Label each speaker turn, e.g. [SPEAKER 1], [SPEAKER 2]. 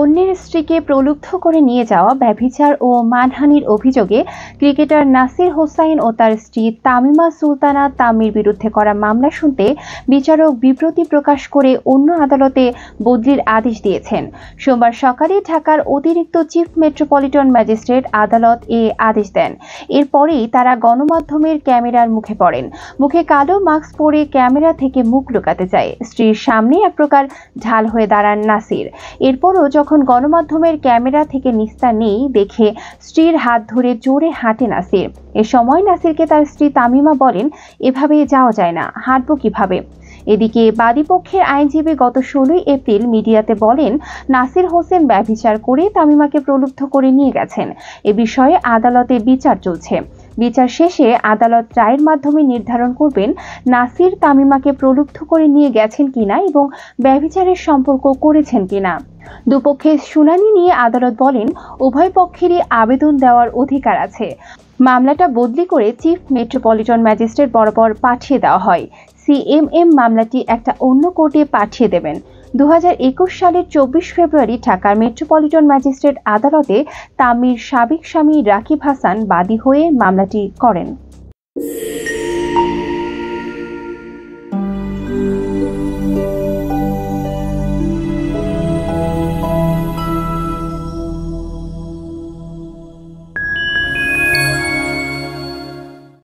[SPEAKER 1] অন্যের স্ত্রীকে প্রলুব্ধ করে নিয়ে যাওয়া, ব্যভিচার ও মানহানির অভিযোগে ক্রিকেটার নাসির হোসাইন ও তার স্ত্রী তামিমা সুলতানা তাম্মির বিরুদ্ধে করা মামলা শুনতে বিচারক বিব্রতি প্রকাশ করে অন্য আদালতে বদলির আদেশ দিয়েছেন। সোমবার সকালে ঢাকার অতিরিক্ত চিফ মেট্রোপলিটন ম্যাজিস্ট্রেট আদালত এ আদেশ দেন। এরপরেই তারা গণমাধ্যমের ক্যামেরার মুখে পড়েন। মুখে কালো মাস্ক পরে ক্যামেরা থেকে মুখ লুকাতে চায়। স্ত্রীর সামনে এক প্রকার ঢাল হয়ে দাঁড়ান নাসির। এরপরও যখন গণমাধ্যমের ক্যামেরা থেকে নিস্তার নেই দেখে স্ত্রীর হাত ধরে জোরে হাঁটে নাসির। এ সময় নাসিরকে তার স্ত্রী তামিমা বলেন, এভাবে যাওয়া যায় না, হাঁটবো কিভাবে। এদিকে বাদীপক্ষের আইনজীবী গত 16 এপ্রিল মিডিয়াতে বলেন, নাসির হোসেন ব্যভিচার করে তামিমাকে প্রলুব্ধ করে নিয়ে গেছেন। এ বিষয়ে আদালতে বিচার চলছে। বিচার শেষে আদালত রায়ের মাধ্যমে নির্ধারণ করবেন নাসির তামিমাকে প্রলুব্ধ করে নিয়ে গেছেন কিনা এবং ব্যভিচারের সম্পর্ক করেছেন কিনা। দুপক্ষের শুনানি নিয়ে আদালত বলেন, উভয় পক্ষেরই আবেদন দেওয়ার অধিকার আছে। মামলাটা বদলি করে চিফ মেট্রোপলিটন ম্যাজিস্ট্রেট বরাবর পাঠিয়ে দেওয়া হয়। সিএমএম মামলাটি একটা অন্য কোর্টে পাঠিয়ে দেবেন। 2021 সালের 24 ফেব্রুয়ারি ঢাকার মেট্রোপলিটন ম্যাজিস্ট্রেট আদালতে তাম্মির সাবেক স্বামী রাকিব হাসান বাদী হয়ে মামলাটি করেন।